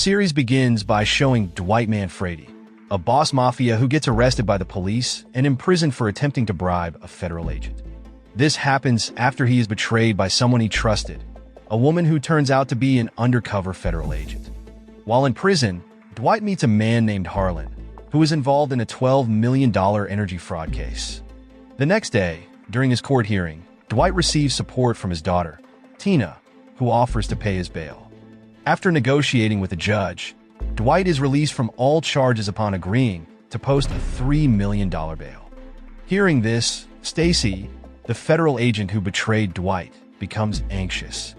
The series begins by showing Dwight Manfredi, a boss mafia who gets arrested by the police and imprisoned for attempting to bribe a federal agent. This happens after he is betrayed by someone he trusted, a woman who turns out to be an undercover federal agent. While in prison, Dwight meets a man named Harlan, who is involved in a $12 million energy fraud case. The next day, during his court hearing, Dwight receives support from his daughter, Tina, who offers to pay his bail. After negotiating with the judge, Dwight is released from all charges upon agreeing to post a $3 million bail. Hearing this, Stacy, the federal agent who betrayed Dwight, becomes anxious.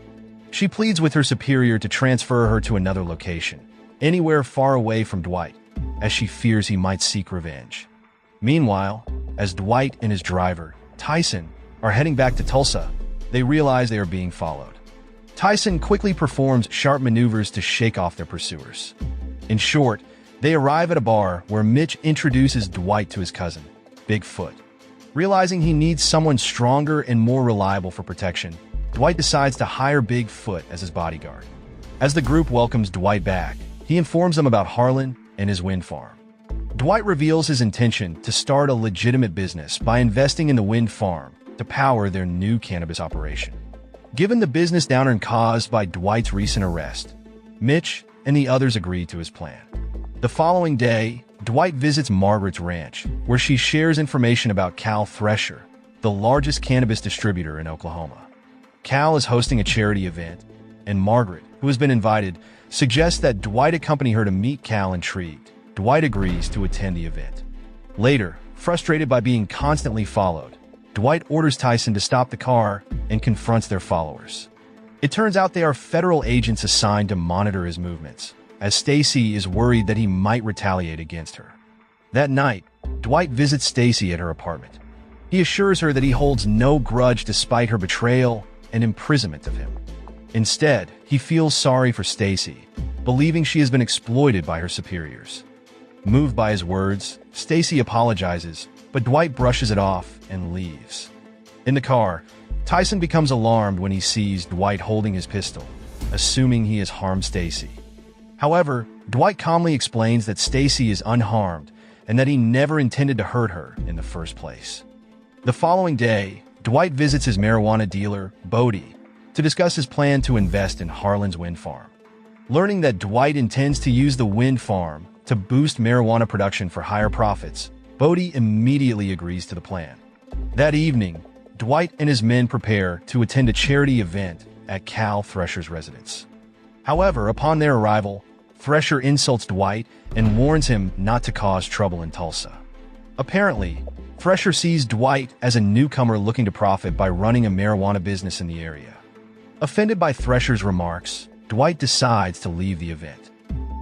She pleads with her superior to transfer her to another location, anywhere far away from Dwight, as she fears he might seek revenge. Meanwhile, as Dwight and his driver, Tyson, are heading back to Tulsa, they realize they are being followed. Tyson quickly performs sharp maneuvers to shake off their pursuers. In short, they arrive at a bar where Mitch introduces Dwight to his cousin, Bigfoot. Realizing he needs someone stronger and more reliable for protection, Dwight decides to hire Bigfoot as his bodyguard. As the group welcomes Dwight back, he informs them about Harlan and his wind farm. Dwight reveals his intention to start a legitimate business by investing in the wind farm to power their new cannabis operation. Given the business downturn caused by Dwight's recent arrest, Mitch and the others agree to his plan. The following day, Dwight visits Margaret's ranch, where she shares information about Cal Thresher, the largest cannabis distributor in Oklahoma. Cal is hosting a charity event, and Margaret, who has been invited, suggests that Dwight accompany her to meet Cal. Intrigued, Dwight agrees to attend the event. Later, frustrated by being constantly followed, Dwight orders Tyson to stop the car and confronts their followers. It turns out they are federal agents assigned to monitor his movements, as Stacy is worried that he might retaliate against her. That night, Dwight visits Stacy at her apartment. He assures her that he holds no grudge despite her betrayal and imprisonment of him. Instead, he feels sorry for Stacy, believing she has been exploited by her superiors. Moved by his words, Stacy apologizes, but Dwight brushes it off and leaves. In the car, Tyson becomes alarmed when he sees Dwight holding his pistol, assuming he has harmed Stacy. However, Dwight calmly explains that Stacy is unharmed and that he never intended to hurt her in the first place. The following day, Dwight visits his marijuana dealer, Bodie, to discuss his plan to invest in Harlan's wind farm. Learning that Dwight intends to use the wind farm to boost marijuana production for higher profits, Bodie immediately agrees to the plan. That evening, Dwight and his men prepare to attend a charity event at Cal Thresher's residence. However, upon their arrival, Thresher insults Dwight and warns him not to cause trouble in Tulsa. Apparently, Thresher sees Dwight as a newcomer looking to profit by running a marijuana business in the area. Offended by Thresher's remarks, Dwight decides to leave the event.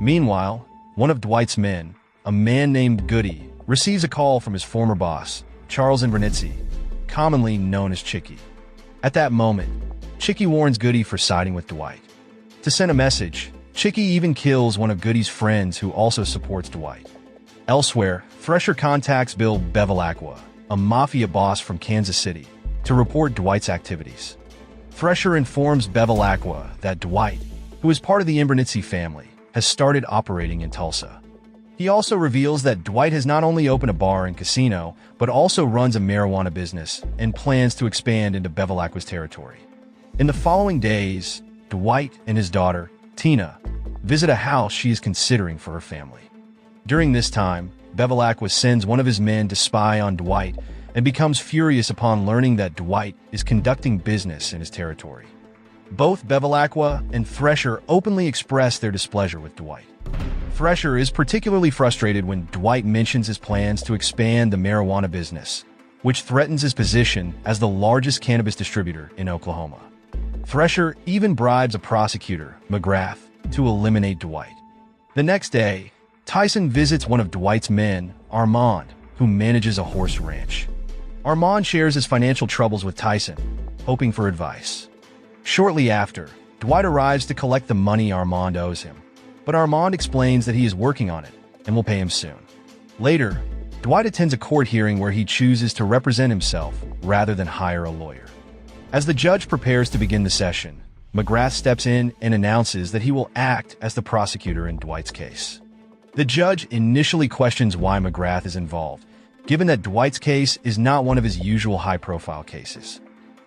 Meanwhile, one of Dwight's men, a man named Goody, receives a call from his former boss, Charles Invernizzi, commonly known as Chicky. At that moment, Chicky warns Goody for siding with Dwight. To send a message, Chicky even kills one of Goody's friends who also supports Dwight. Elsewhere, Thresher contacts Bill Bevilacqua, a mafia boss from Kansas City, to report Dwight's activities. Thresher informs Bevilacqua that Dwight, who is part of the Invernizzi family, has started operating in Tulsa. He also reveals that Dwight has not only opened a bar and casino, but also runs a marijuana business and plans to expand into Bevilacqua's territory. In the following days, Dwight and his daughter, Tina, visit a house she is considering for her family. During this time, Bevilacqua sends one of his men to spy on Dwight and becomes furious upon learning that Dwight is conducting business in his territory. Both Bevilacqua and Thresher openly express their displeasure with Dwight. Thresher is particularly frustrated when Dwight mentions his plans to expand the marijuana business, which threatens his position as the largest cannabis distributor in Oklahoma. Thresher even bribes a prosecutor, McGrath, to eliminate Dwight. The next day, Tyson visits one of Dwight's men, Armand, who manages a horse ranch. Armand shares his financial troubles with Tyson, hoping for advice. Shortly after, Dwight arrives to collect the money Armand owes him, but Armand explains that he is working on it and will pay him soon. Later, Dwight attends a court hearing where he chooses to represent himself rather than hire a lawyer. As the judge prepares to begin the session, McGrath steps in and announces that he will act as the prosecutor in Dwight's case. The judge initially questions why McGrath is involved, given that Dwight's case is not one of his usual high-profile cases.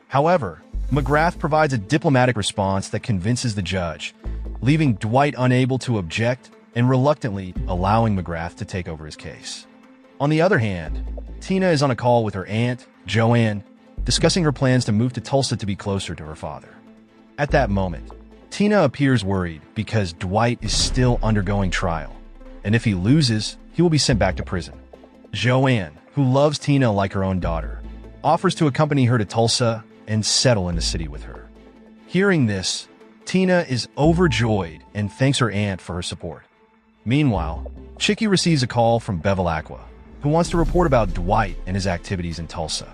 However, McGrath provides a diplomatic response that convinces the judge, leaving Dwight unable to object and reluctantly allowing McGrath to take over his case. On the other hand, Tina is on a call with her aunt, Joanne, discussing her plans to move to Tulsa to be closer to her father. At that moment, Tina appears worried because Dwight is still undergoing trial, and if he loses, he will be sent back to prison. Joanne, who loves Tina like her own daughter, offers to accompany her to Tulsa and settle in the city with her. Hearing this, Tina is overjoyed and thanks her aunt for her support. Meanwhile, Chicky receives a call from Bevilacqua, who wants to report about Dwight and his activities in Tulsa.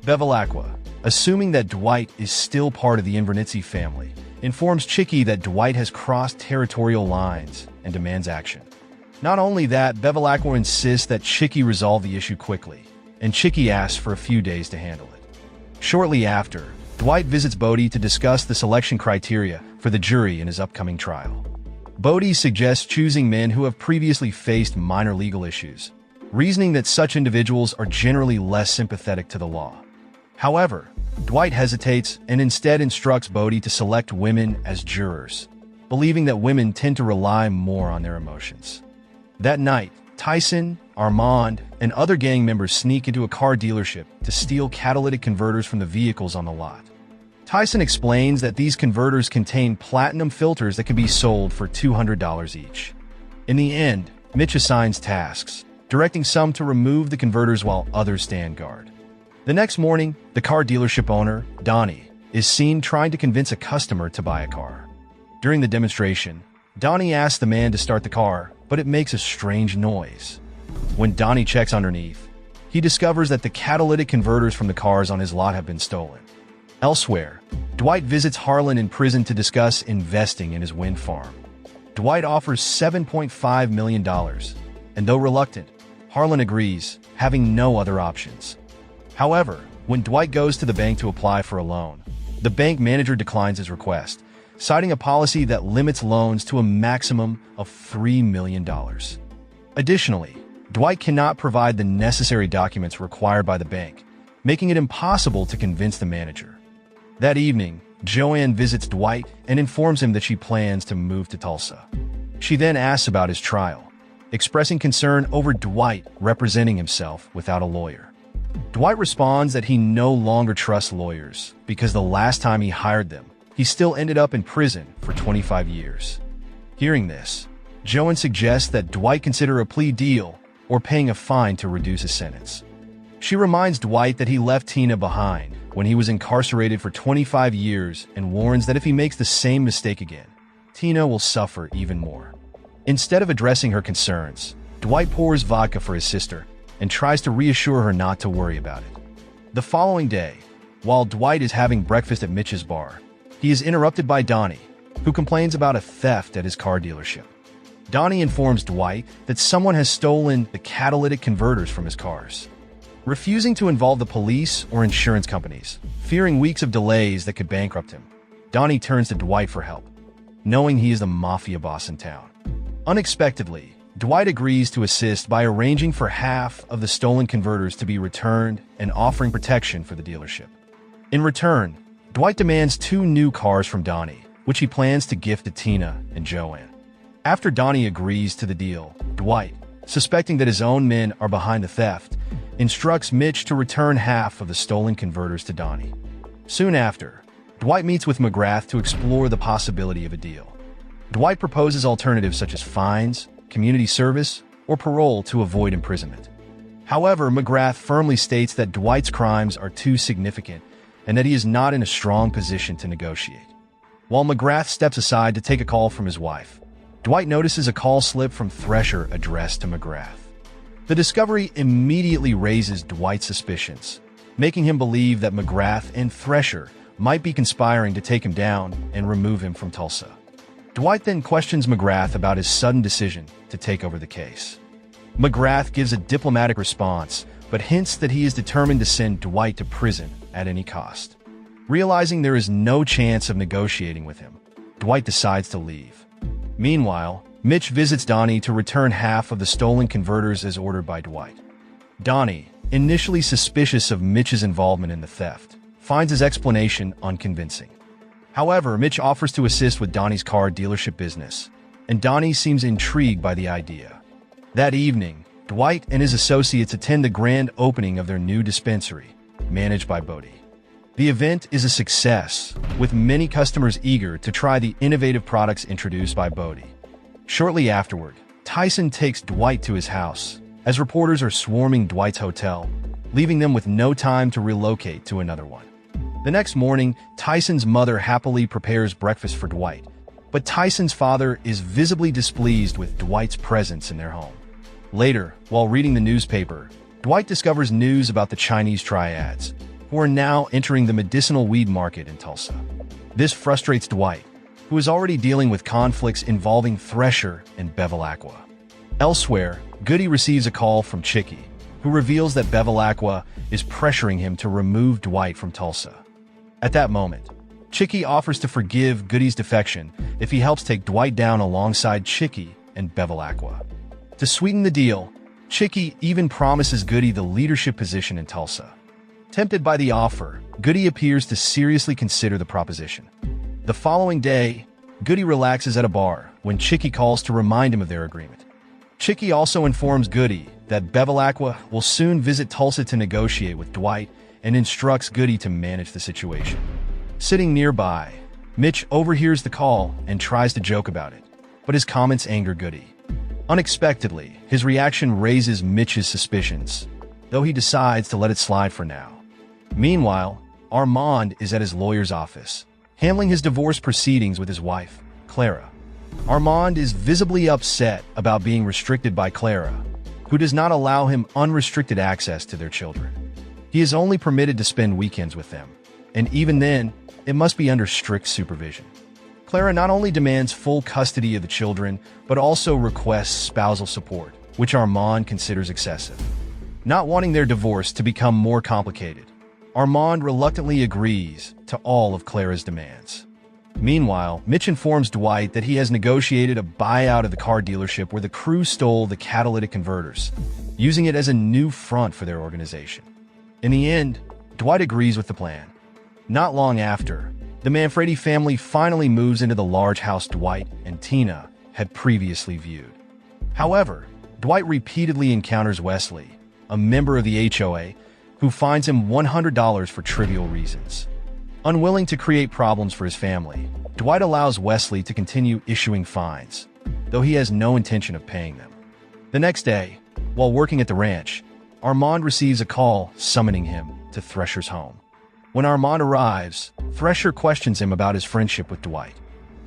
Bevilacqua, assuming that Dwight is still part of the Invernizzi family, informs Chicky that Dwight has crossed territorial lines and demands action. Not only that, Bevilacqua insists that Chicky resolve the issue quickly, and Chicky asks for a few days to handle it. Shortly after, Dwight visits Bodie to discuss the selection criteria for the jury in his upcoming trial. Bodie suggests choosing men who have previously faced minor legal issues, reasoning that such individuals are generally less sympathetic to the law. However, Dwight hesitates and instead instructs Bodie to select women as jurors, believing that women tend to rely more on their emotions. That night, Tyson, Armand, and other gang members sneak into a car dealership to steal catalytic converters from the vehicles on the lot. Tyson explains that these converters contain platinum filters that can be sold for $200 each. In the end, Mitch assigns tasks, directing some to remove the converters while others stand guard. The next morning, the car dealership owner, Donnie, is seen trying to convince a customer to buy a car. During the demonstration, Donnie asks the man to start the car, but it makes a strange noise. When Donnie checks underneath, he discovers that the catalytic converters from the cars on his lot have been stolen. Elsewhere, Dwight visits Harlan in prison to discuss investing in his wind farm. Dwight offers $7.5 million, and though reluctant, Harlan agrees, having no other options. However, when Dwight goes to the bank to apply for a loan, the bank manager declines his request, citing a policy that limits loans to a maximum of $3 million. Additionally, Dwight cannot provide the necessary documents required by the bank, making it impossible to convince the manager. That evening, Joanne visits Dwight and informs him that she plans to move to Tulsa. She then asks about his trial, expressing concern over Dwight representing himself without a lawyer. Dwight responds that he no longer trusts lawyers because the last time he hired them, he still ended up in prison for 25 years. Hearing this, Joanne suggests that Dwight consider a plea deal or paying a fine to reduce his sentence. She reminds Dwight that he left Tina behind when he was incarcerated for 25 years and warns that if he makes the same mistake again, Tina will suffer even more. Instead of addressing her concerns, Dwight pours vodka for his sister and tries to reassure her not to worry about it. The following day, while Dwight is having breakfast at Mitch's bar, he is interrupted by Donnie, who complains about a theft at his car dealership. Donnie informs Dwight that someone has stolen the catalytic converters from his cars. Refusing to involve the police or insurance companies, fearing weeks of delays that could bankrupt him, Donnie turns to Dwight for help, knowing he is the Mafia boss in town. Unexpectedly, Dwight agrees to assist by arranging for half of the stolen converters to be returned and offering protection for the dealership. In return, Dwight demands 2 new cars from Donnie, which he plans to gift to Tina and Joanne. After Donnie agrees to the deal, Dwight, suspecting that his own men are behind the theft, instructs Mitch to return half of the stolen converters to Donnie. Soon after, Dwight meets with McGrath to explore the possibility of a deal. Dwight proposes alternatives such as fines, community service, or parole to avoid imprisonment. However, McGrath firmly states that Dwight's crimes are too significant and that he is not in a strong position to negotiate. While McGrath steps aside to take a call from his wife, Dwight notices a call slip from Thresher addressed to McGrath. The discovery immediately raises Dwight's suspicions, making him believe that McGrath and Thresher might be conspiring to take him down and remove him from Tulsa. Dwight then questions McGrath about his sudden decision to take over the case. McGrath gives a diplomatic response, but hints that he is determined to send Dwight to prison at any cost. Realizing there is no chance of negotiating with him, Dwight decides to leave. Meanwhile, Mitch visits Donnie to return half of the stolen converters as ordered by Dwight. Donnie, initially suspicious of Mitch's involvement in the theft, finds his explanation unconvincing. However, Mitch offers to assist with Donnie's car dealership business, and Donnie seems intrigued by the idea. That evening, Dwight and his associates attend the grand opening of their new dispensary, managed by Bodie. The event is a success, with many customers eager to try the innovative products introduced by Bodie. Shortly afterward, Tyson takes Dwight to his house, as reporters are swarming Dwight's hotel, leaving them with no time to relocate to another one. The next morning, Tyson's mother happily prepares breakfast for Dwight, but Tyson's father is visibly displeased with Dwight's presence in their home. Later, while reading the newspaper, Dwight discovers news about the Chinese triads, who are now entering the medicinal weed market in Tulsa. This frustrates Dwight, who is already dealing with conflicts involving Thresher and Bevilacqua. Elsewhere, Goody receives a call from Chicky, who reveals that Bevilacqua is pressuring him to remove Dwight from Tulsa. At that moment, Chicky offers to forgive Goody's defection if he helps take Dwight down alongside Chicky and Bevilacqua. To sweeten the deal, Chicky even promises Goody the leadership position in Tulsa. Tempted by the offer, Goody appears to seriously consider the proposition. The following day, Goody relaxes at a bar when Chicky calls to remind him of their agreement. Chicky also informs Goody that Bevilacqua will soon visit Tulsa to negotiate with Dwight and instructs Goody to manage the situation. Sitting nearby, Mitch overhears the call and tries to joke about it, but his comments anger Goody. Unexpectedly, his reaction raises Mitch's suspicions, though he decides to let it slide for now. Meanwhile, Armand is at his lawyer's office, handling his divorce proceedings with his wife, Clara. Armand is visibly upset about being restricted by Clara, who does not allow him unrestricted access to their children. He is only permitted to spend weekends with them, and even then, it must be under strict supervision. Clara not only demands full custody of the children, but also requests spousal support, which Armand considers excessive. Not wanting their divorce to become more complicated, Armand reluctantly agrees to all of Clara's demands. Meanwhile, Mitch informs Dwight that he has negotiated a buyout of the car dealership where the crew stole the catalytic converters, using it as a new front for their organization. In the end, Dwight agrees with the plan. Not long after, the Manfredi family finally moves into the large house Dwight and Tina had previously viewed. However, Dwight repeatedly encounters Wesley, a member of the HOA, who finds him $100 for trivial reasons. Unwilling to create problems for his family, Dwight allows Wesley to continue issuing fines, though he has no intention of paying them. The next day, while working at the ranch, Armand receives a call summoning him to Thresher's home. When Armand arrives, Thresher questions him about his friendship with Dwight.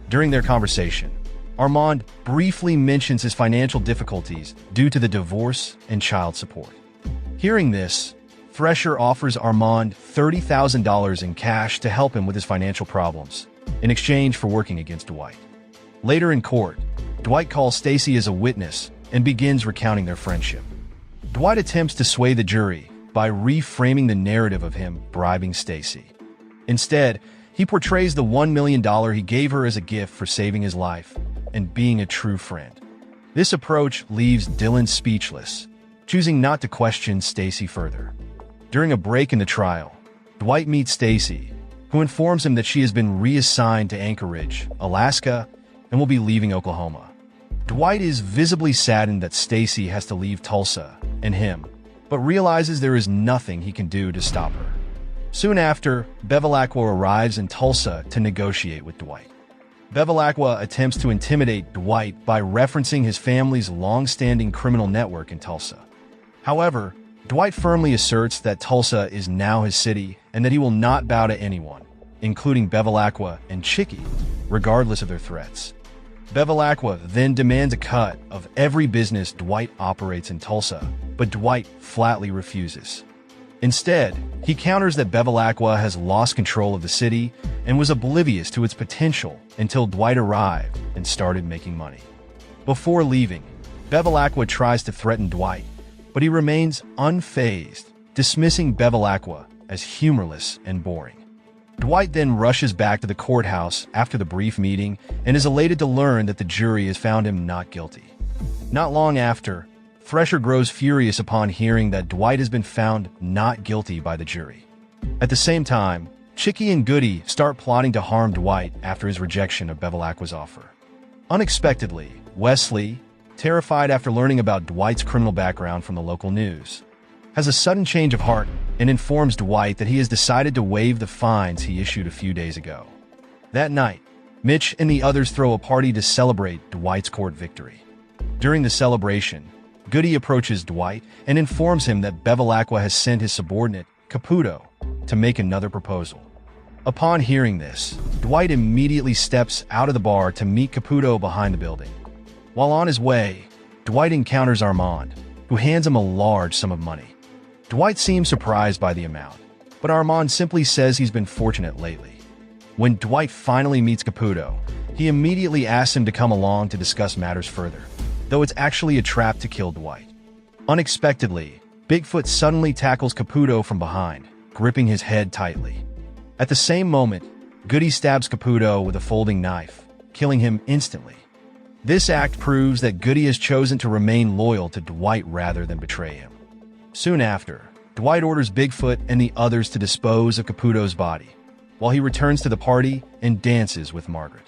During their conversation, Armand briefly mentions his financial difficulties due to the divorce and child support. Hearing this, Thresher offers Armand $30,000 in cash to help him with his financial problems, in exchange for working against Dwight. Later in court, Dwight calls Stacy as a witness and begins recounting their friendship. Dwight attempts to sway the jury by reframing the narrative of him bribing Stacy. Instead, he portrays the $1 million he gave her as a gift for saving his life and being a true friend. This approach leaves Dylan speechless, choosing not to question Stacy further. During a break in the trial, Dwight meets Stacy, who informs him that she has been reassigned to Anchorage, Alaska, and will be leaving Oklahoma. Dwight is visibly saddened that Stacy has to leave Tulsa and him, but realizes there is nothing he can do to stop her. Soon after, Bevilacqua arrives in Tulsa to negotiate with Dwight. Bevilacqua attempts to intimidate Dwight by referencing his family's long-standing criminal network in Tulsa. However, Dwight firmly asserts that Tulsa is now his city and that he will not bow to anyone, including Bevilacqua and Chicky, regardless of their threats. Bevilacqua then demands a cut of every business Dwight operates in Tulsa, but Dwight flatly refuses. Instead, he counters that Bevilacqua has lost control of the city and was oblivious to its potential until Dwight arrived and started making money. Before leaving, Bevilacqua tries to threaten Dwight, but he remains unfazed, dismissing Bevilacqua as humorless and boring. Dwight then rushes back to the courthouse after the brief meeting and is elated to learn that the jury has found him not guilty. Not long after, Thresher grows furious upon hearing that Dwight has been found not guilty by the jury. At the same time, Chicky and Goody start plotting to harm Dwight after his rejection of Bevilacqua's offer. Unexpectedly, Wesley, terrified after learning about Dwight's criminal background from the local news, has a sudden change of heart and informs Dwight that he has decided to waive the fines he issued a few days ago. That night, Mitch and the others throw a party to celebrate Dwight's court victory. During the celebration, Goody approaches Dwight and informs him that Bevilacqua has sent his subordinate, Caputo, to make another proposal. Upon hearing this, Dwight immediately steps out of the bar to meet Caputo behind the building. While on his way, Dwight encounters Armand, who hands him a large sum of money. Dwight seems surprised by the amount, but Armand simply says he's been fortunate lately. When Dwight finally meets Caputo, he immediately asks him to come along to discuss matters further, though it's actually a trap to kill Dwight. Unexpectedly, Bigfoot suddenly tackles Caputo from behind, gripping his head tightly. At the same moment, Goody stabs Caputo with a folding knife, killing him instantly. This act proves that Goody has chosen to remain loyal to Dwight rather than betray him. Soon after, Dwight orders Bigfoot and the others to dispose of Caputo's body, while he returns to the party and dances with Margaret.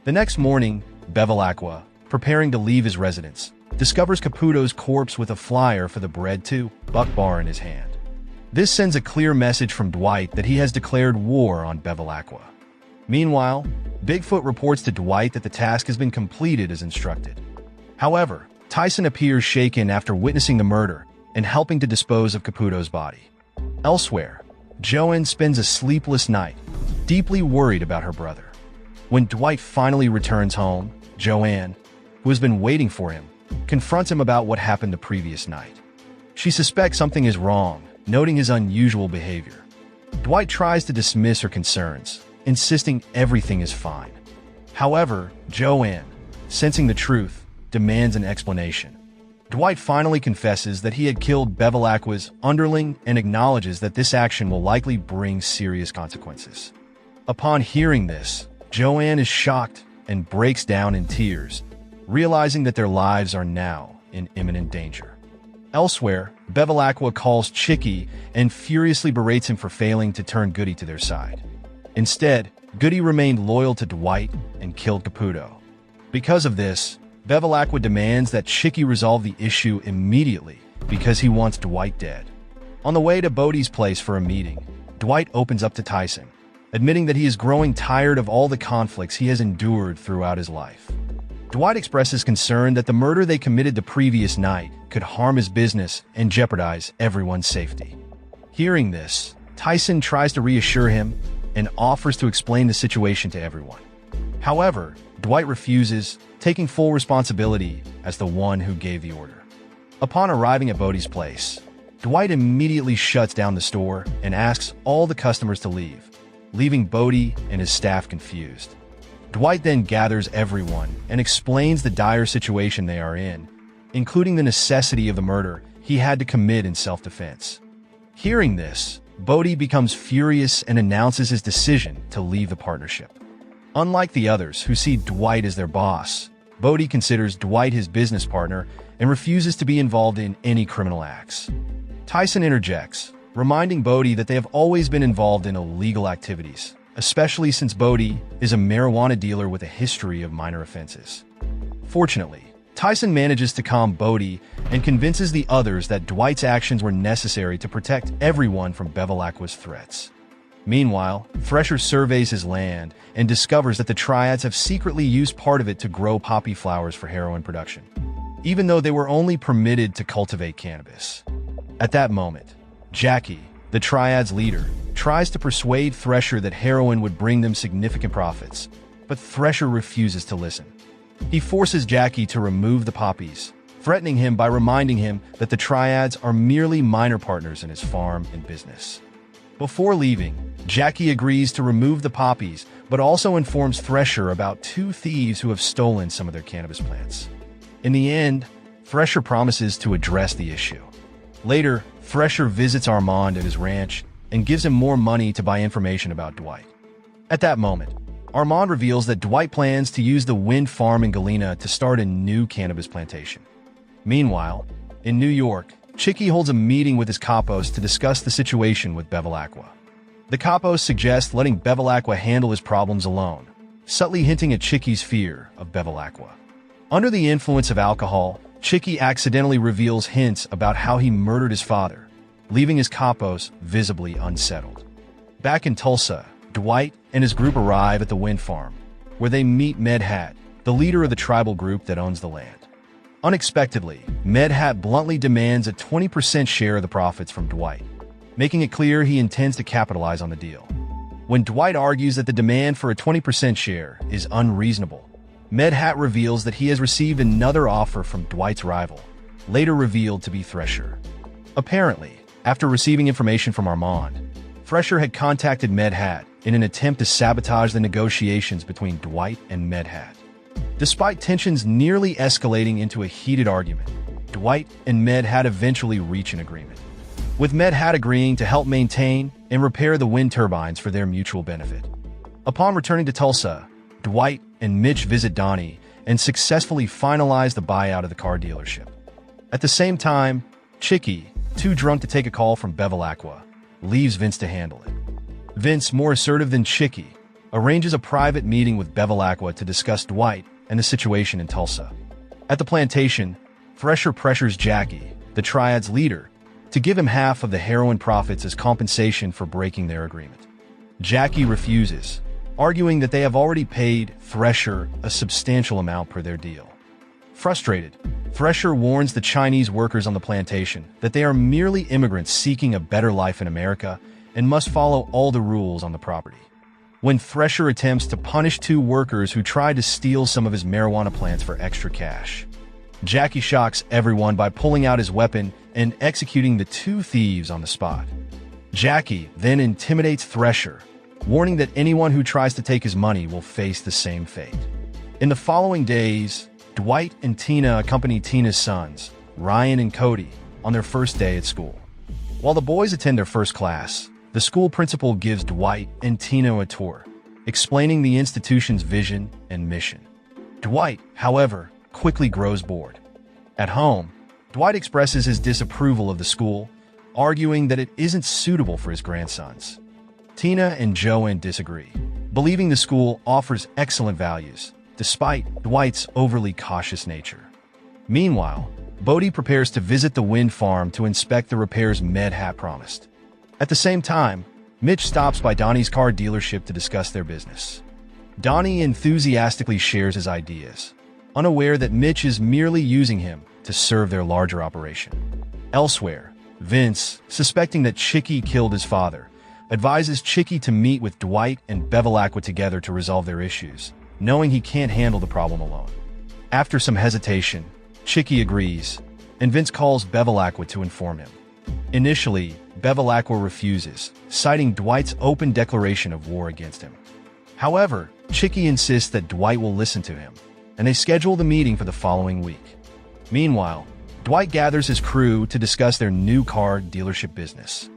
The next morning, Bevilacqua, preparing to leave his residence, discovers Caputo's corpse with a flyer for the Bread to Buck bar in his hand. This sends a clear message from Dwight that he has declared war on Bevilacqua. Meanwhile, Bigfoot reports to Dwight that the task has been completed as instructed. However, Tyson appears shaken after witnessing the murder and helping to dispose of Caputo's body. Elsewhere, Joanne spends a sleepless night, deeply worried about her brother. When Dwight finally returns home, Joanne, who has been waiting for him, confronts him about what happened the previous night. She suspects something is wrong, noting his unusual behavior. Dwight tries to dismiss her concerns, insisting everything is fine. However, Joanne, sensing the truth, demands an explanation. Dwight finally confesses that he had killed Bevilacqua's underling and acknowledges that this action will likely bring serious consequences. Upon hearing this, Joanne is shocked and breaks down in tears, realizing that their lives are now in imminent danger. Elsewhere, Bevilacqua calls Chicky and furiously berates him for failing to turn Goody to their side. Instead, Goody remained loyal to Dwight and killed Caputo. Because of this, Bevilacqua demands that Chicky resolve the issue immediately because he wants Dwight dead. On the way to Bodie's place for a meeting, Dwight opens up to Tyson, admitting that he is growing tired of all the conflicts he has endured throughout his life. Dwight expresses concern that the murder they committed the previous night could harm his business and jeopardize everyone's safety. Hearing this, Tyson tries to reassure him and offers to explain the situation to everyone. However, Dwight refuses, taking full responsibility as the one who gave the order. Upon arriving at Bodie's place, Dwight immediately shuts down the store and asks all the customers to leave, leaving Bodie and his staff confused. Dwight then gathers everyone and explains the dire situation they are in, including the necessity of the murder he had to commit in self-defense. Hearing this, Bodie becomes furious and announces his decision to leave the partnership. Unlike the others who see Dwight as their boss, Bodie considers Dwight his business partner and refuses to be involved in any criminal acts. Tyson interjects, reminding Bodie that they have always been involved in illegal activities, especially since Bodie is a marijuana dealer with a history of minor offenses. Fortunately, Tyson manages to calm Bodie and convinces the others that Dwight's actions were necessary to protect everyone from Bevilacqua's threats. Meanwhile, Thresher surveys his land and discovers that the Triads have secretly used part of it to grow poppy flowers for heroin production, even though they were only permitted to cultivate cannabis. At that moment, Jackie, the Triads' leader, tries to persuade Thresher that heroin would bring them significant profits, but Thresher refuses to listen. He forces Jackie to remove the poppies, threatening him by reminding him that the Triads are merely minor partners in his farm and business. Before leaving, Jackie agrees to remove the poppies, but also informs Thresher about two thieves who have stolen some of their cannabis plants. In the end, Thresher promises to address the issue. Later, Thresher visits Armand at his ranch and gives him more money to buy information about Dwight. At that moment, Armand reveals that Dwight plans to use the wind farm in Galena to start a new cannabis plantation. Meanwhile, in New York, Chicky holds a meeting with his capos to discuss the situation with Bevilacqua. The capos suggest letting Bevilacqua handle his problems alone, subtly hinting at Chicky's fear of Bevilacqua. Under the influence of alcohol, Chicky accidentally reveals hints about how he murdered his father, leaving his capos visibly unsettled. Back in Tulsa, Dwight and his group arrive at the wind farm, where they meet Medhat, the leader of the tribal group that owns the land. Unexpectedly, Medhat bluntly demands a 20% share of the profits from Dwight, making it clear he intends to capitalize on the deal. When Dwight argues that the demand for a 20% share is unreasonable, Medhat reveals that he has received another offer from Dwight's rival, later revealed to be Thresher. Apparently, after receiving information from Armand, Thresher had contacted Medhat in an attempt to sabotage the negotiations between Dwight and Medhat. Despite tensions nearly escalating into a heated argument, Dwight and Medhat eventually reach an agreement, with Medhat agreeing to help maintain and repair the wind turbines for their mutual benefit. Upon returning to Tulsa, Dwight and Mitch visit Donnie and successfully finalize the buyout of the car dealership. At the same time, Chicky, too drunk to take a call from Bevilacqua, leaves Vince to handle it. Vince, more assertive than Chicky, arranges a private meeting with Bevilacqua to discuss Dwight and the situation in Tulsa. At the plantation, Thresher pressures Jackie, the Triad's leader, to give him half of the heroin profits as compensation for breaking their agreement. Jackie refuses, arguing that they have already paid Thresher a substantial amount per their deal. Frustrated, Thresher warns the Chinese workers on the plantation that they are merely immigrants seeking a better life in America and must follow all the rules on the property. When Thresher attempts to punish two workers who tried to steal some of his marijuana plants for extra cash, Jackie shocks everyone by pulling out his weapon and executing the two thieves on the spot. Jackie then intimidates Thresher, warning that anyone who tries to take his money will face the same fate. In the following days, Dwight and Tina accompany Tina's sons, Ryan and Cody, on their first day at school. While the boys attend their first class, the school principal gives Dwight and Tina a tour, explaining the institution's vision and mission. Dwight, however, quickly grows bored. At home, Dwight expresses his disapproval of the school, arguing that it isn't suitable for his grandsons. Tina and Joanne disagree, believing the school offers excellent values, despite Dwight's overly cautious nature. Meanwhile, Bodhi prepares to visit the wind farm to inspect the repairs Medhat promised. At the same time, Mitch stops by Donnie's car dealership to discuss their business. Donnie enthusiastically shares his ideas, unaware that Mitch is merely using him to serve their larger operation. Elsewhere, Vince, suspecting that Chicky killed his father, advises Chicky to meet with Dwight and Bevilacqua together to resolve their issues, knowing he can't handle the problem alone. After some hesitation, Chicky agrees, and Vince calls Bevilacqua to inform him. Initially, Bevilacqua refuses, citing Dwight's open declaration of war against him. However, Chicky insists that Dwight will listen to him, and they schedule the meeting for the following week. Meanwhile, Dwight gathers his crew to discuss their new car dealership business.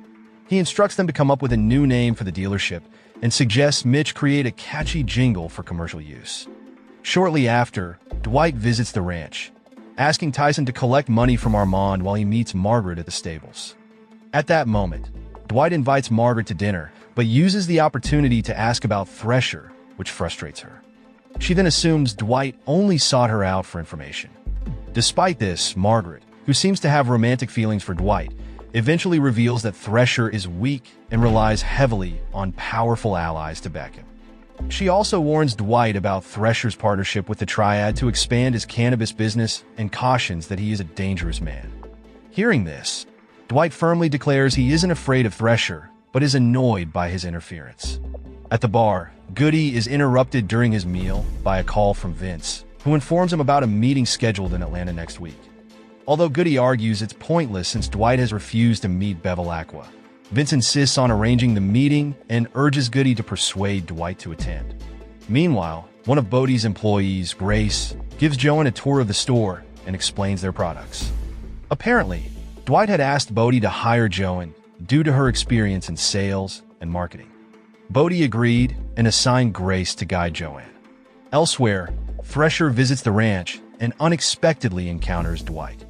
He instructs them to come up with a new name for the dealership and suggests Mitch create a catchy jingle for commercial use. Shortly after, Dwight visits the ranch, asking Tyson to collect money from Armand while he meets Margaret at the stables. At that moment, Dwight invites Margaret to dinner, but uses the opportunity to ask about Thresher, which frustrates her. She then assumes Dwight only sought her out for information. Despite this, Margaret, who seems to have romantic feelings for Dwight, eventually reveals that Thresher is weak and relies heavily on powerful allies to back him. She also warns Dwight about Thresher's partnership with the Triad to expand his cannabis business and cautions that he is a dangerous man. Hearing this, Dwight firmly declares he isn't afraid of Thresher, but is annoyed by his interference. At the bar, Goody is interrupted during his meal by a call from Vince, who informs him about a meeting scheduled in Atlanta next week. Although Goody argues it's pointless since Dwight has refused to meet Bevilacqua, Vince insists on arranging the meeting and urges Goody to persuade Dwight to attend. Meanwhile, one of Bodhi's employees, Grace, gives Joanne a tour of the store and explains their products. Apparently, Dwight had asked Bodhi to hire Joanne due to her experience in sales and marketing. Bodhi agreed and assigned Grace to guide Joanne. Elsewhere, Thresher visits the ranch and unexpectedly encounters Dwight.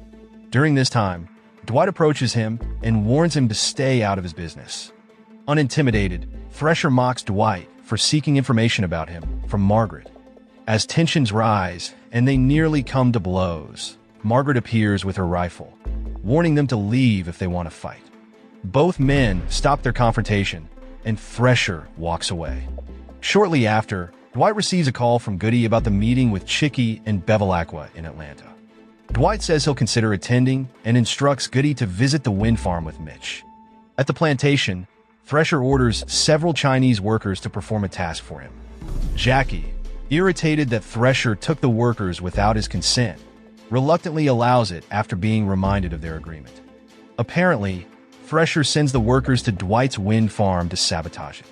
During this time, Dwight approaches him and warns him to stay out of his business. Unintimidated, Thresher mocks Dwight for seeking information about him from Margaret. As tensions rise and they nearly come to blows, Margaret appears with her rifle, warning them to leave if they want to fight. Both men stop their confrontation, and Thresher walks away. Shortly after, Dwight receives a call from Goody about the meeting with Chicky and Bevilacqua in Atlanta. Dwight says he'll consider attending and instructs Goody to visit the wind farm with Mitch. At the plantation, Thresher orders several Chinese workers to perform a task for him. Jackie, irritated that Thresher took the workers without his consent, reluctantly allows it after being reminded of their agreement. Apparently, Thresher sends the workers to Dwight's wind farm to sabotage it.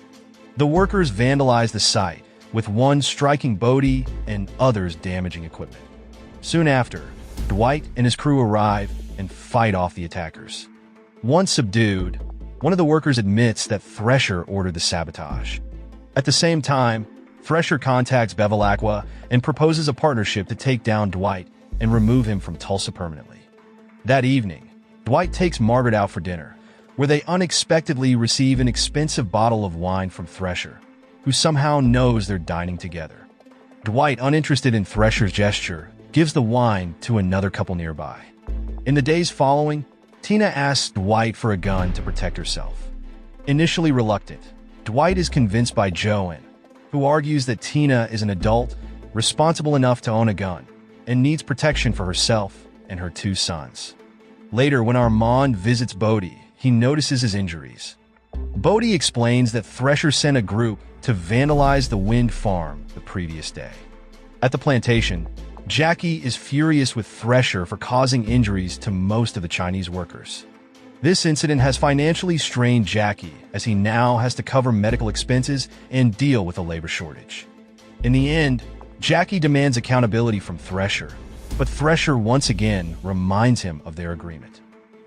The workers vandalize the site, with one striking Bodhi and others damaging equipment. Soon after, Dwight and his crew arrive and fight off the attackers. Once subdued, one of the workers admits that Thresher ordered the sabotage. At the same time, Thresher contacts Bevilacqua and proposes a partnership to take down Dwight and remove him from Tulsa permanently. That evening, Dwight takes Margaret out for dinner, where they unexpectedly receive an expensive bottle of wine from Thresher, who somehow knows they're dining together. Dwight, uninterested in Thresher's gesture, gives the wine to another couple nearby. In the days following, Tina asks Dwight for a gun to protect herself. Initially reluctant, Dwight is convinced by Joanne, who argues that Tina is an adult, responsible enough to own a gun, and needs protection for herself and her two sons. Later, when Armand visits Bodhi, he notices his injuries. Bodhi explains that Thresher sent a group to vandalize the wind farm the previous day. At the plantation, Jackie is furious with Thresher for causing injuries to most of the Chinese workers. This incident has financially strained Jackie, as he now has to cover medical expenses and deal with a labor shortage. In the end, Jackie demands accountability from Thresher, but Thresher once again reminds him of their agreement.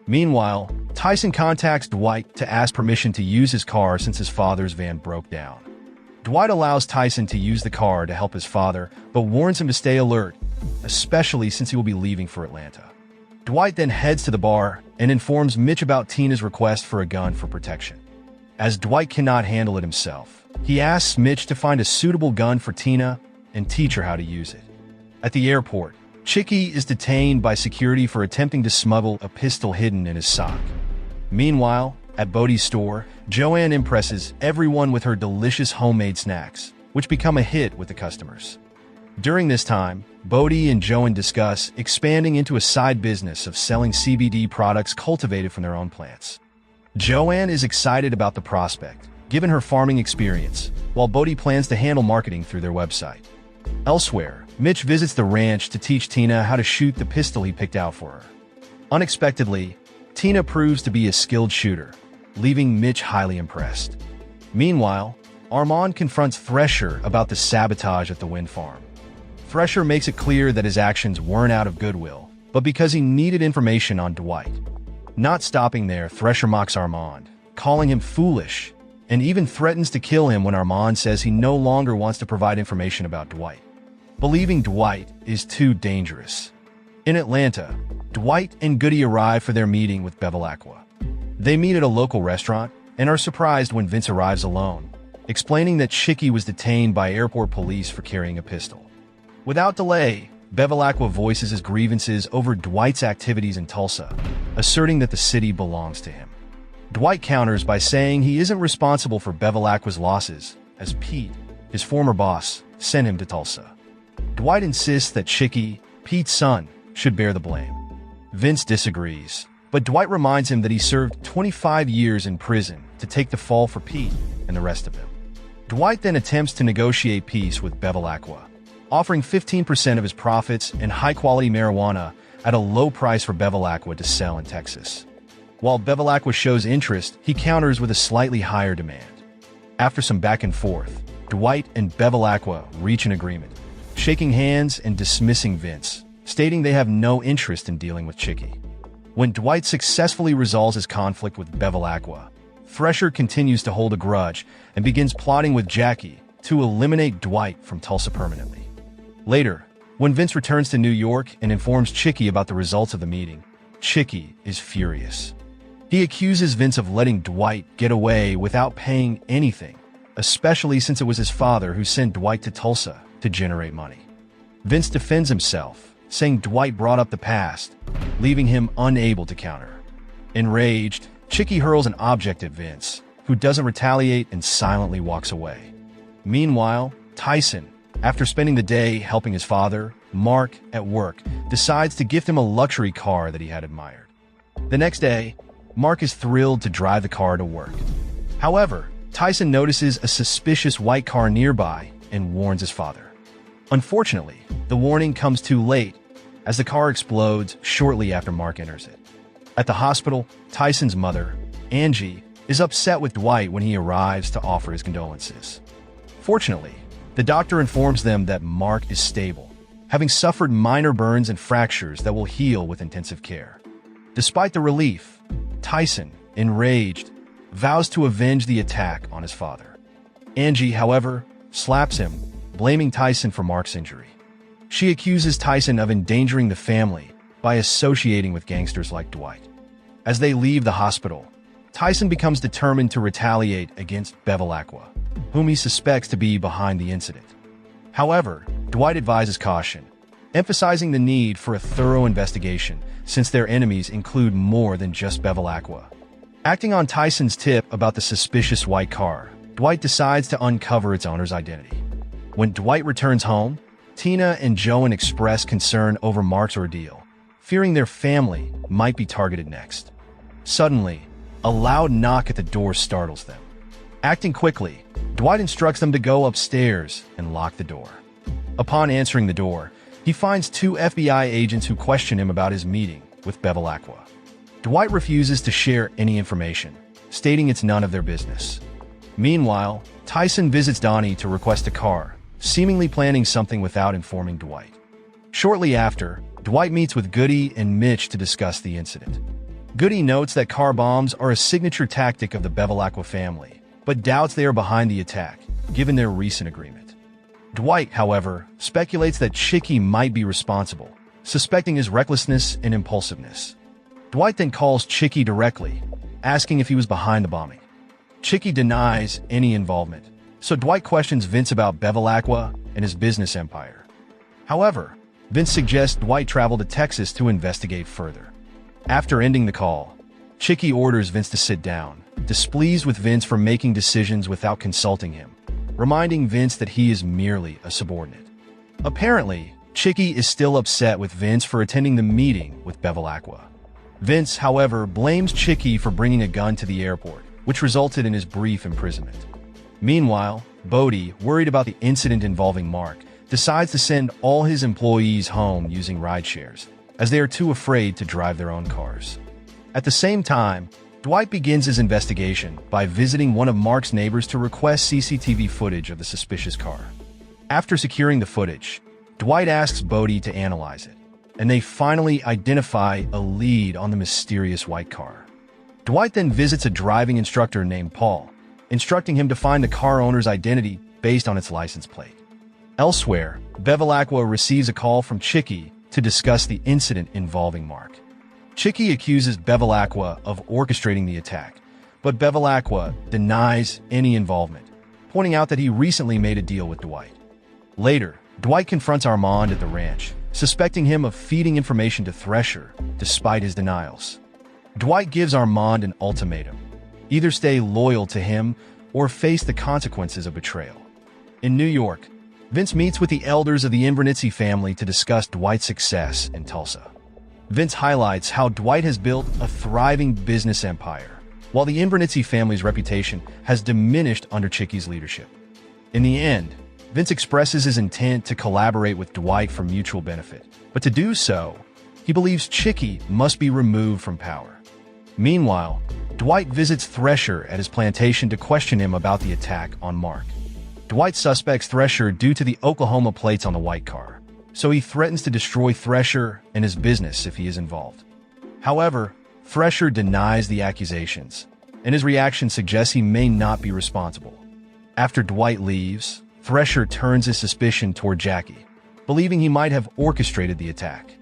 Meanwhile, Tyson contacts Dwight to ask permission to use his car since his father's van broke down. Dwight allows Tyson to use the car to help his father, but warns him to stay alert, especially since he will be leaving for Atlanta. Dwight then heads to the bar and informs Mitch about Tina's request for a gun for protection. As Dwight cannot handle it himself, he asks Mitch to find a suitable gun for Tina and teach her how to use it. At the airport, Chicky is detained by security for attempting to smuggle a pistol hidden in his sock. Meanwhile, at Bodhi's store, Joanne impresses everyone with her delicious homemade snacks, which become a hit with the customers. During this time, Bodhi and Joanne discuss expanding into a side business of selling CBD products cultivated from their own plants. Joanne is excited about the prospect, given her farming experience, while Bodhi plans to handle marketing through their website. Elsewhere, Mitch visits the ranch to teach Tina how to shoot the pistol he picked out for her. Unexpectedly, Tina proves to be a skilled shooter, leaving Mitch highly impressed. Meanwhile, Armand confronts Thresher about the sabotage at the wind farm. Thresher makes it clear that his actions weren't out of goodwill, but because he needed information on Dwight. Not stopping there, Thresher mocks Armand, calling him foolish, and even threatens to kill him when Armand says he no longer wants to provide information about Dwight, believing Dwight is too dangerous. In Atlanta, Dwight and Goody arrive for their meeting with Bevilacqua. They meet at a local restaurant and are surprised when Vince arrives alone, explaining that Chicky was detained by airport police for carrying a pistol. Without delay, Bevilacqua voices his grievances over Dwight's activities in Tulsa, asserting that the city belongs to him. Dwight counters by saying he isn't responsible for Bevilacqua's losses, as Pete, his former boss, sent him to Tulsa. Dwight insists that Chicky, Pete's son, should bear the blame. Vince disagrees, but Dwight reminds him that he served 25 years in prison to take the fall for Pete and the rest of them. Dwight then attempts to negotiate peace with Bevilacqua, offering 15% of his profits and high-quality marijuana at a low price for Bevilacqua to sell in Texas. While Bevilacqua shows interest, he counters with a slightly higher demand. After some back and forth, Dwight and Bevilacqua reach an agreement, shaking hands and dismissing Vince, stating they have no interest in dealing with Chicky. When Dwight successfully resolves his conflict with Bevilacqua, Thresher continues to hold a grudge and begins plotting with Jackie to eliminate Dwight from Tulsa permanently. Later, when Vince returns to New York and informs Chicky about the results of the meeting, Chicky is furious. He accuses Vince of letting Dwight get away without paying anything, especially since it was his father who sent Dwight to Tulsa to generate money. Vince defends himself, saying Dwight brought up the past, leaving him unable to counter. Enraged, Chicky hurls an object at Vince, who doesn't retaliate and silently walks away. Meanwhile, Tyson, after spending the day helping his father, Mark, at work, decides to gift him a luxury car that he had admired. The next day, Mark is thrilled to drive the car to work. However, Tyson notices a suspicious white car nearby and warns his father. Unfortunately, the warning comes too late, as the car explodes shortly after Mark enters it. At the hospital, Tyson's mother, Angie, is upset with Dwight when he arrives to offer his condolences. Fortunately, the doctor informs them that Mark is stable, having suffered minor burns and fractures that will heal with intensive care. Despite the relief, Tyson, enraged, vows to avenge the attack on his father. Angie, however, slaps him, blaming Tyson for Mark's injury. She accuses Tyson of endangering the family by associating with gangsters like Dwight. As they leave the hospital, Tyson becomes determined to retaliate against Bevilacqua, whom he suspects to be behind the incident. However, Dwight advises caution, emphasizing the need for a thorough investigation since their enemies include more than just Bevilacqua. Acting on Tyson's tip about the suspicious white car, Dwight decides to uncover its owner's identity. When Dwight returns home, Tina and Joan express concern over Mark's ordeal, fearing their family might be targeted next. Suddenly, a loud knock at the door startles them. Acting quickly, Dwight instructs them to go upstairs and lock the door. Upon answering the door, he finds two FBI agents who question him about his meeting with Bevilacqua. Dwight refuses to share any information, stating it's none of their business. Meanwhile, Tyson visits Donnie to request a car, seemingly planning something without informing Dwight. Shortly after, Dwight meets with Goody and Mitch to discuss the incident. Goody notes that car bombs are a signature tactic of the Bevilacqua family, but doubts they are behind the attack, given their recent agreement. Dwight, however, speculates that Chicky might be responsible, suspecting his recklessness and impulsiveness. Dwight then calls Chicky directly, asking if he was behind the bombing. Chicky denies any involvement, so Dwight questions Vince about Bevilacqua and his business empire. However, Vince suggests Dwight travel to Texas to investigate further. After ending the call, Chicky orders Vince to sit down, displeased with Vince for making decisions without consulting him, reminding Vince that he is merely a subordinate. Apparently, Chicky is still upset with Vince for attending the meeting with Bevilacqua. Vince, however, blames Chicky for bringing a gun to the airport, which resulted in his brief imprisonment. Meanwhile, Bodie, worried about the incident involving Mark, decides to send all his employees home using rideshares, as they are too afraid to drive their own cars. At the same time, Dwight begins his investigation by visiting one of Mark's neighbors to request CCTV footage of the suspicious car. After securing the footage, Dwight asks Bodie to analyze it, and they finally identify a lead on the mysterious white car. Dwight then visits a driving instructor named Paul, instructing him to find the car owner's identity based on its license plate. Elsewhere, Bevilacqua receives a call from Chicky to discuss the incident involving Mark. Chicky accuses Bevilacqua of orchestrating the attack, but Bevilacqua denies any involvement, pointing out that he recently made a deal with Dwight. Later, Dwight confronts Armand at the ranch, suspecting him of feeding information to Thresher, despite his denials. Dwight gives Armand an ultimatum: either stay loyal to him or face the consequences of betrayal. In New York, Vince meets with the elders of the Invernizzi family to discuss Dwight's success in Tulsa. Vince highlights how Dwight has built a thriving business empire, while the Invernizzi family's reputation has diminished under Chicky's leadership. In the end, Vince expresses his intent to collaborate with Dwight for mutual benefit, but to do so, he believes Chicky must be removed from power. Meanwhile, Dwight visits Thresher at his plantation to question him about the attack on Mark. Dwight suspects Thresher due to the Oklahoma plates on the white car, so he threatens to destroy Thresher and his business if he is involved. However, Thresher denies the accusations, and his reaction suggests he may not be responsible. After Dwight leaves, Thresher turns his suspicion toward Jackie, believing he might have orchestrated the attack.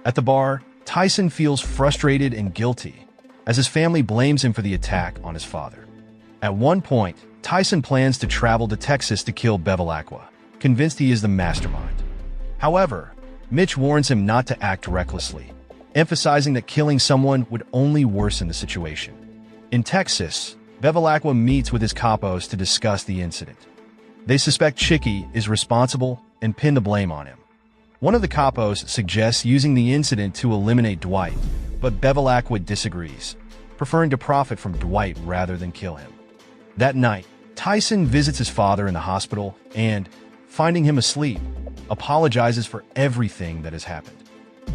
At the bar, Tyson feels frustrated and guilty, as his family blames him for the attack on his father. At one point, Tyson plans to travel to Texas to kill Bevilacqua, convinced he is the mastermind. However, Mitch warns him not to act recklessly, emphasizing that killing someone would only worsen the situation. In Texas, Bevilacqua meets with his capos to discuss the incident. They suspect Chicky is responsible and pin the blame on him. One of the capos suggests using the incident to eliminate Dwight, but Bevilacqua disagrees, preferring to profit from Dwight rather than kill him. That night, Tyson visits his father in the hospital and, finding him asleep, apologizes for everything that has happened.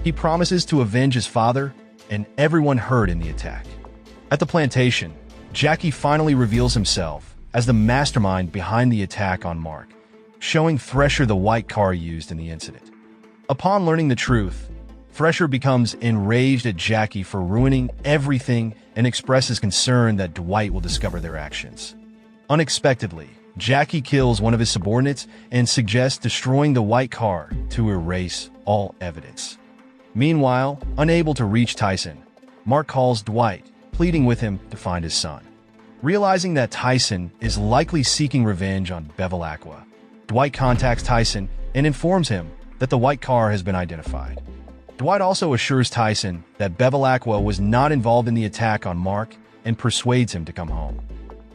He promises to avenge his father and everyone hurt in the attack. At the plantation, Jackie finally reveals himself as the mastermind behind the attack on Mark, showing Thresher the white car used in the incident. Upon learning the truth, Thresher becomes enraged at Jackie for ruining everything and expresses concern that Dwight will discover their actions. Unexpectedly, Jackie kills one of his subordinates and suggests destroying the white car to erase all evidence. Meanwhile, unable to reach Tyson, Mark calls Dwight, pleading with him to find his son. Realizing that Tyson is likely seeking revenge on Bevilacqua, Dwight contacts Tyson and informs him that the white car has been identified. Dwight also assures Tyson that Bevilacqua was not involved in the attack on Mark and persuades him to come home.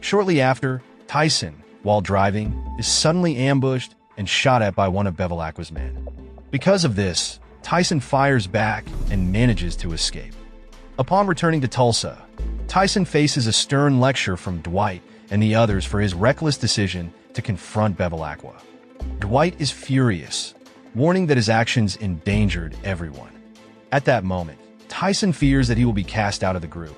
Shortly after, Tyson, while driving, is suddenly ambushed and shot at by one of Bevilacqua's men. Because of this, Tyson fires back and manages to escape. Upon returning to Tulsa, Tyson faces a stern lecture from Dwight and the others for his reckless decision to confront Bevilacqua. Dwight is furious, warning that his actions endangered everyone. At that moment, Tyson fears that he will be cast out of the group.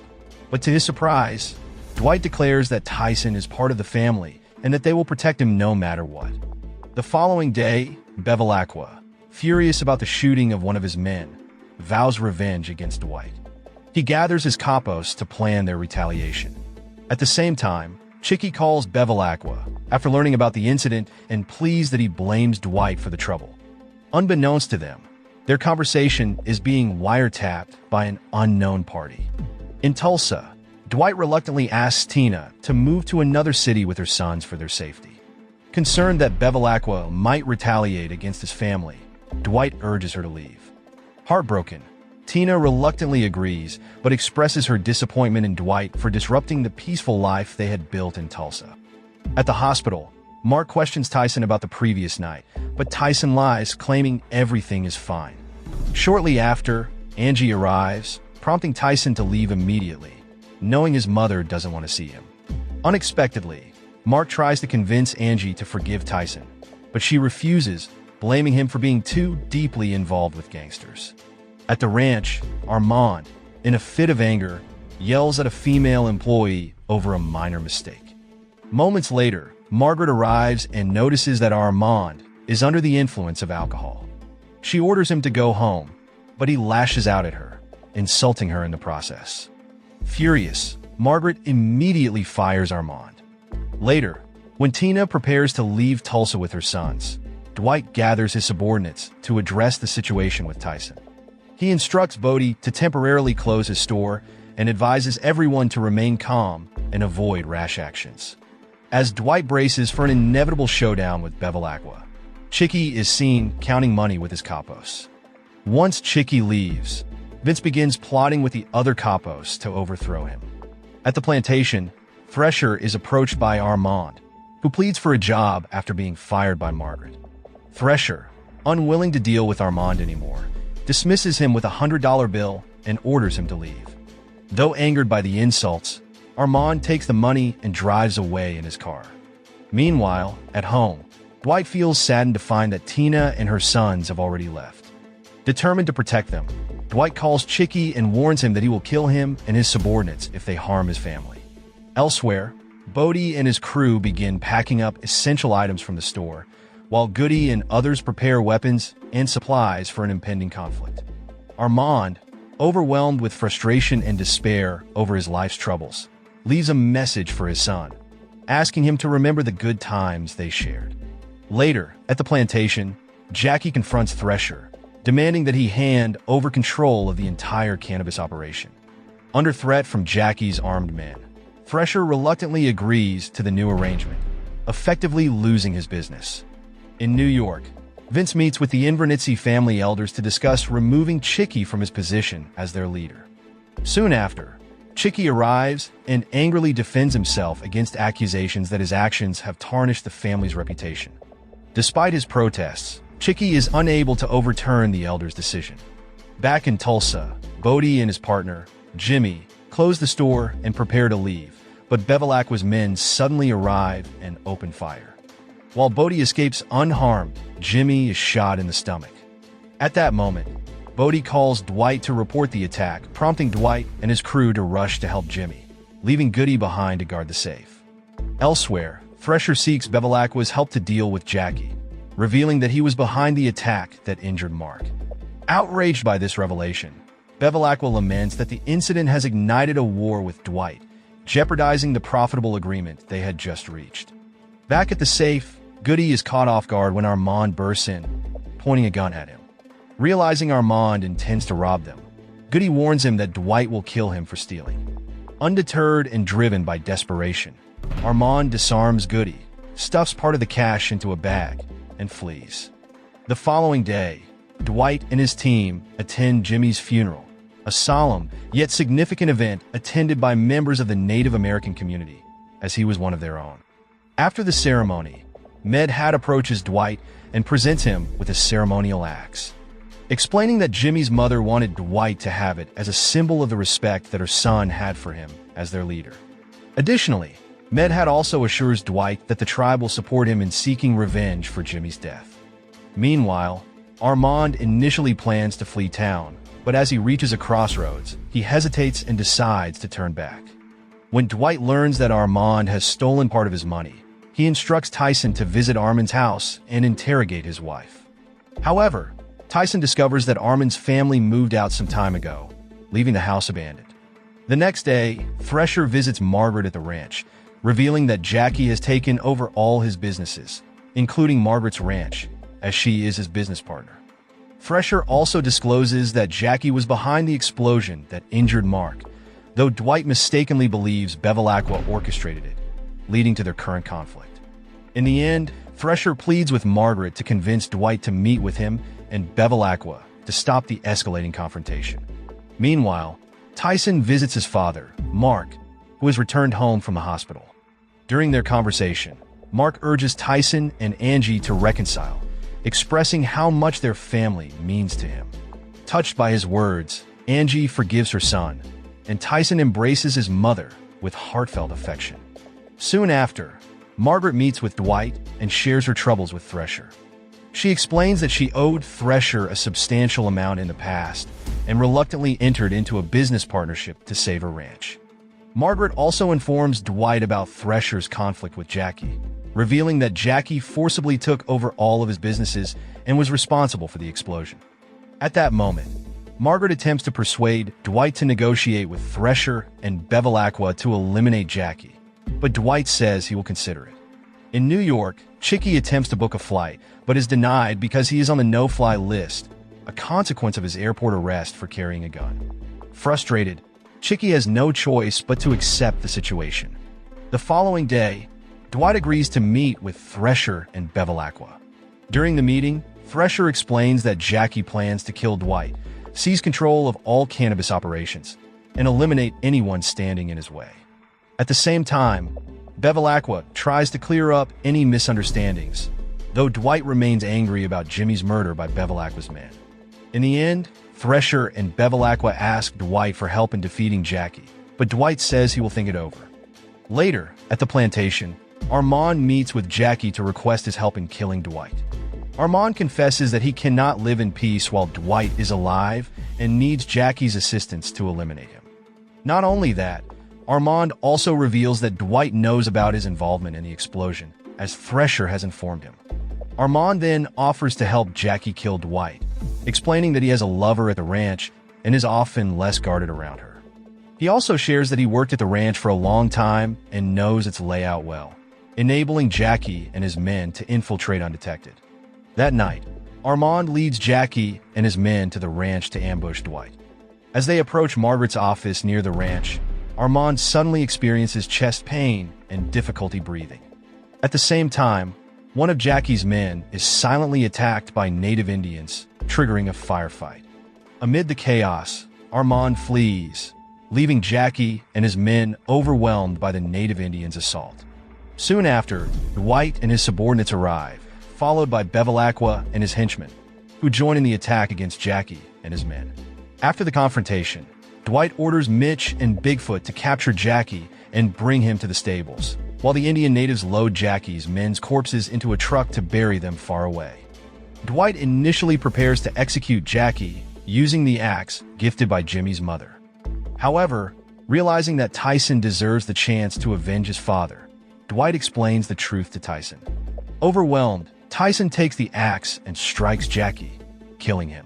But to his surprise, Dwight declares that Tyson is part of the family and that they will protect him no matter what. The following day, Bevilacqua, furious about the shooting of one of his men, vows revenge against Dwight. He gathers his capos to plan their retaliation. At the same time, Chicky calls Bevilacqua after learning about the incident and pleads that he blames Dwight for the trouble. Unbeknownst to them, their conversation is being wiretapped by an unknown party. In Tulsa, Dwight reluctantly asks Tina to move to another city with her sons for their safety. Concerned that Bevilacqua might retaliate against his family, Dwight urges her to leave. Heartbroken, Tina reluctantly agrees, but expresses her disappointment in Dwight for disrupting the peaceful life they had built in Tulsa. At the hospital, Mark questions Tyson about the previous night, but Tyson lies, claiming everything is fine. Shortly after, Angie arrives, prompting Tyson to leave immediately, knowing his mother doesn't want to see him. Unexpectedly, Mark tries to convince Angie to forgive Tyson, but she refuses, blaming him for being too deeply involved with gangsters. At the ranch, Armand, in a fit of anger, yells at a female employee over a minor mistake. Moments later, Margaret arrives and notices that Armand is under the influence of alcohol. She orders him to go home, but he lashes out at her, insulting her in the process. Furious, Margaret immediately fires Armand. Later, when Tina prepares to leave Tulsa with her sons, Dwight gathers his subordinates to address the situation with Tyson. He instructs Bodie to temporarily close his store and advises everyone to remain calm and avoid rash actions. As Dwight braces for an inevitable showdown with Bevilacqua, Chicky is seen counting money with his capos. Once Chicky leaves, Vince begins plotting with the other capos to overthrow him. At the plantation, Thresher is approached by Armand, who pleads for a job after being fired by Margaret. Thresher, unwilling to deal with Armand anymore, dismisses him with a $100 bill and orders him to leave. Though angered by the insults, Armand takes the money and drives away in his car. Meanwhile, at home, Dwight feels saddened to find that Tina and her sons have already left. Determined to protect them, Dwight calls Chicky and warns him that he will kill him and his subordinates if they harm his family. Elsewhere, Bodie and his crew begin packing up essential items from the store, while Goody and others prepare weapons and supplies for an impending conflict. Armand, overwhelmed with frustration and despair over his life's troubles, leaves a message for his son, asking him to remember the good times they shared. Later, at the plantation, Jackie confronts Thresher, demanding that he hand over control of the entire cannabis operation. Under threat from Jackie's armed men, Thresher reluctantly agrees to the new arrangement, effectively losing his business. In New York, Vince meets with the Invernizzi family elders to discuss removing Chicky from his position as their leader. Soon after, Chicky arrives and angrily defends himself against accusations that his actions have tarnished the family's reputation. Despite his protests, Chicky is unable to overturn the elders' decision. Back in Tulsa, Bodie and his partner, Jimmy, close the store and prepare to leave, but Bevilacqua's men suddenly arrive and open fire. While Bodie escapes unharmed, Jimmy is shot in the stomach. At that moment, Bodie calls Dwight to report the attack, prompting Dwight and his crew to rush to help Jimmy, leaving Goody behind to guard the safe. Elsewhere, Thresher seeks Bevilacqua's help to deal with Jackie, revealing that he was behind the attack that injured Mark. Outraged by this revelation, Bevilacqua laments that the incident has ignited a war with Dwight, jeopardizing the profitable agreement they had just reached. Back at the safe, Goody is caught off guard when Armand bursts in, pointing a gun at him. Realizing Armand intends to rob them, Goody warns him that Dwight will kill him for stealing. Undeterred and driven by desperation, Armand disarms Goody, stuffs part of the cash into a bag, and flees. The following day, Dwight and his team attend Jimmy's funeral, a solemn yet significant event attended by members of the Native American community, as he was one of their own. After the ceremony, Med Hat approaches Dwight and presents him with a ceremonial axe, explaining that Jimmy's mother wanted Dwight to have it as a symbol of the respect that her son had for him as their leader. Additionally, Med Hat also assures Dwight that the tribe will support him in seeking revenge for Jimmy's death. Meanwhile, Armand initially plans to flee town, but as he reaches a crossroads, he hesitates and decides to turn back. When Dwight learns that Armand has stolen part of his money, he instructs Tyson to visit Armand's house and interrogate his wife. However, Tyson discovers that Armand's family moved out some time ago, leaving the house abandoned. The next day, Thresher visits Margaret at the ranch, revealing that Jackie has taken over all his businesses, including Margaret's ranch, as she is his business partner. Thresher also discloses that Jackie was behind the explosion that injured Mark, though Dwight mistakenly believes Bevilacqua orchestrated it, leading to their current conflict. In the end, Thresher pleads with Margaret to convince Dwight to meet with him and Bevilacqua to stop the escalating confrontation. Meanwhile, Tyson visits his father, Mark, who has returned home from the hospital. During their conversation, Mark urges Tyson and Angie to reconcile, expressing how much their family means to him. Touched by his words, Angie forgives her son, and Tyson embraces his mother with heartfelt affection. Soon after, Margaret meets with Dwight and shares her troubles with Thresher. She explains that she owed Thresher a substantial amount in the past and reluctantly entered into a business partnership to save her ranch. Margaret also informs Dwight about Thresher's conflict with Jackie, revealing that Jackie forcibly took over all of his businesses and was responsible for the explosion. At that moment, Margaret attempts to persuade Dwight to negotiate with Thresher and Bevilacqua to eliminate Jackie, but Dwight says he will consider it. In New York, Chicky attempts to book a flight, but is denied because he is on the no-fly list, a consequence of his airport arrest for carrying a gun. Frustrated, Chicky has no choice but to accept the situation. The following day, Dwight agrees to meet with Thresher and Bevilacqua. During the meeting, Thresher explains that Jackie plans to kill Dwight, seize control of all cannabis operations, and eliminate anyone standing in his way. At the same time, Bevilacqua tries to clear up any misunderstandings, though Dwight remains angry about Jimmy's murder by Bevilacqua's men. In the end, Thresher and Bevilacqua ask Dwight for help in defeating Jackie, but Dwight says he will think it over. Later, at the plantation, Armand meets with Jackie to request his help in killing Dwight. Armand confesses that he cannot live in peace while Dwight is alive and needs Jackie's assistance to eliminate him. Not only that, Armand also reveals that Dwight knows about his involvement in the explosion, as Thresher has informed him. Armand then offers to help Jackie kill Dwight, explaining that he has a lover at the ranch and is often less guarded around her. He also shares that he worked at the ranch for a long time and knows its layout well, enabling Jackie and his men to infiltrate undetected. That night, Armand leads Jackie and his men to the ranch to ambush Dwight. As they approach Margaret's office near the ranch, Armand suddenly experiences chest pain and difficulty breathing. At the same time, one of Jackie's men is silently attacked by native Indians, triggering a firefight. Amid the chaos, Armand flees, leaving Jackie and his men overwhelmed by the native Indians' assault. Soon after, Dwight and his subordinates arrive, followed by Bevilacqua and his henchmen, who join in the attack against Jackie and his men. After the confrontation, Dwight orders Mitch and Bigfoot to capture Jackie and bring him to the stables, while the Indian natives load Jackie's men's corpses into a truck to bury them far away. Dwight initially prepares to execute Jackie using the axe gifted by Jimmy's mother. However, realizing that Tyson deserves the chance to avenge his father, Dwight explains the truth to Tyson. Overwhelmed, Tyson takes the axe and strikes Jackie, killing him.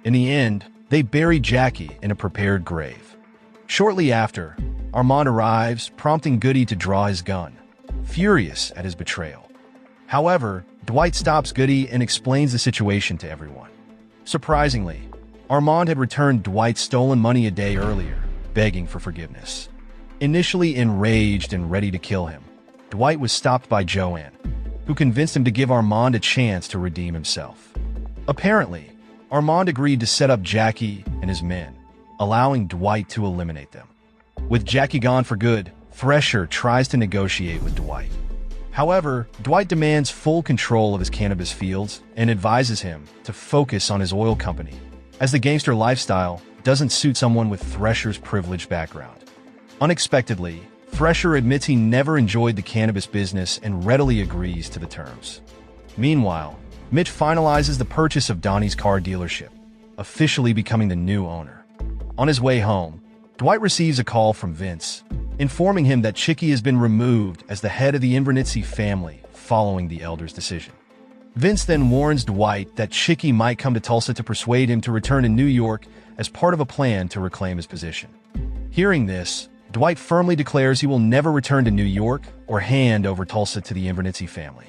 In the end, they bury Jackie in a prepared grave. Shortly after, Armand arrives, prompting Goody to draw his gun, furious at his betrayal. However, Dwight stops Goody and explains the situation to everyone. Surprisingly, Armand had returned Dwight's stolen money a day earlier, begging for forgiveness. Initially enraged and ready to kill him, Dwight was stopped by Joanne, who convinced him to give Armand a chance to redeem himself. Apparently, Armand agreed to set up Jackie and his men, allowing Dwight to eliminate them. With Jackie gone for good, Thresher tries to negotiate with Dwight. However, Dwight demands full control of his cannabis fields and advises him to focus on his oil company, as the gangster lifestyle doesn't suit someone with Thresher's privileged background. Unexpectedly, Thresher admits he never enjoyed the cannabis business and readily agrees to the terms. Meanwhile, Mitch finalizes the purchase of Donnie's car dealership, officially becoming the new owner. On his way home, Dwight receives a call from Vince, informing him that Chicky has been removed as the head of the Invernizzi family following the elder's decision. Vince then warns Dwight that Chicky might come to Tulsa to persuade him to return to New York as part of a plan to reclaim his position. Hearing this, Dwight firmly declares he will never return to New York or hand over Tulsa to the Invernizzi family.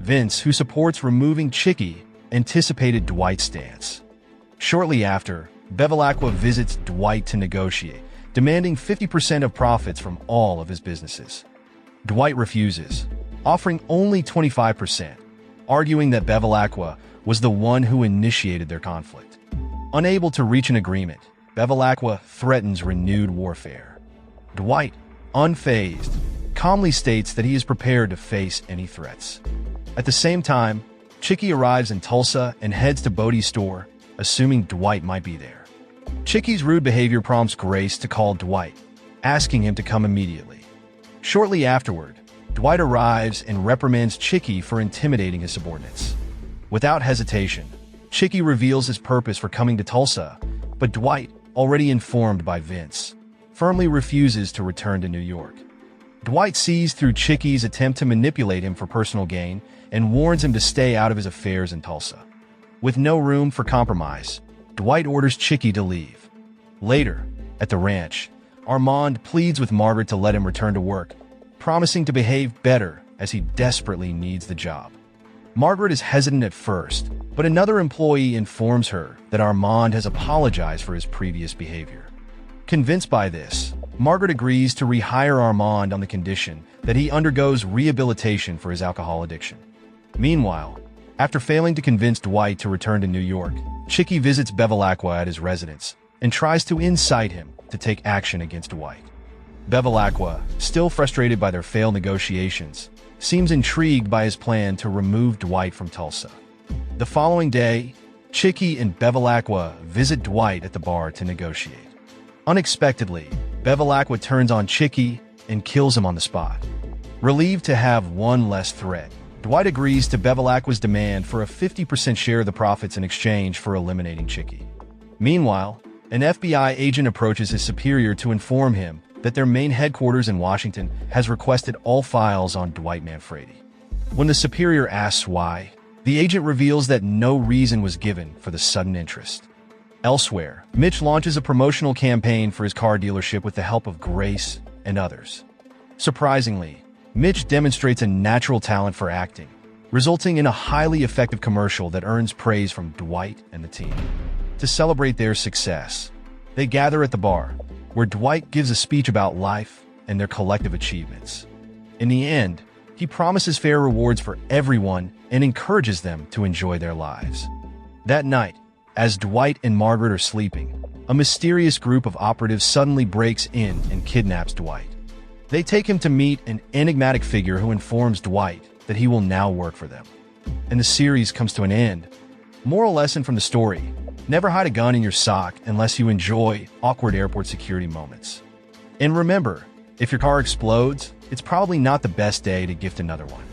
Vince, who supports removing Chicky, anticipated Dwight's stance. Shortly after, Bevilacqua visits Dwight to negotiate, demanding 50% of profits from all of his businesses. Dwight refuses, offering only 25%, arguing that Bevilacqua was the one who initiated their conflict. Unable to reach an agreement, Bevilacqua threatens renewed warfare. Dwight, unfazed, calmly states that he is prepared to face any threats. At the same time, Chicky arrives in Tulsa and heads to Bodie's store, assuming Dwight might be there. Chicky's rude behavior prompts Grace to call Dwight, asking him to come immediately. Shortly afterward, Dwight arrives and reprimands Chicky for intimidating his subordinates. Without hesitation, Chicky reveals his purpose for coming to Tulsa, but Dwight, already informed by Vince, firmly refuses to return to New York. Dwight sees through Chicky's attempt to manipulate him for personal gain and warns him to stay out of his affairs in Tulsa. With no room for compromise, Dwight orders Chicky to leave. Later, at the ranch, Armand pleads with Margaret to let him return to work, promising to behave better as he desperately needs the job. Margaret is hesitant at first, but another employee informs her that Armand has apologized for his previous behavior. Convinced by this, Margaret agrees to rehire Armand on the condition that he undergoes rehabilitation for his alcohol addiction. Meanwhile, after failing to convince Dwight to return to New York, Chicky visits Bevilacqua at his residence and tries to incite him to take action against Dwight. Bevilacqua, still frustrated by their failed negotiations, seems intrigued by his plan to remove Dwight from Tulsa. The following day, Chicky and Bevilacqua visit Dwight at the bar to negotiate. Unexpectedly, Bevilacqua turns on Chicky and kills him on the spot. Relieved to have one less threat, Dwight agrees to Bevilacqua's demand for a 50% share of the profits in exchange for eliminating Chicky. Meanwhile, an FBI agent approaches his superior to inform him that their main headquarters in Washington has requested all files on Dwight Manfredi. When the superior asks why, the agent reveals that no reason was given for the sudden interest. Elsewhere, Mitch launches a promotional campaign for his car dealership with the help of Grace and others. Surprisingly, Mitch demonstrates a natural talent for acting, resulting in a highly effective commercial that earns praise from Dwight and the team. To celebrate their success, they gather at the bar, where Dwight gives a speech about life and their collective achievements. In the end, he promises fair rewards for everyone and encourages them to enjoy their lives. That night, as Dwight and Margaret are sleeping, a mysterious group of operatives suddenly breaks in and kidnaps Dwight. They take him to meet an enigmatic figure who informs Dwight that he will now work for them. And the series comes to an end. Moral lesson from the story: never hide a gun in your sock unless you enjoy awkward airport security moments. And remember, if your car explodes, it's probably not the best day to gift another one.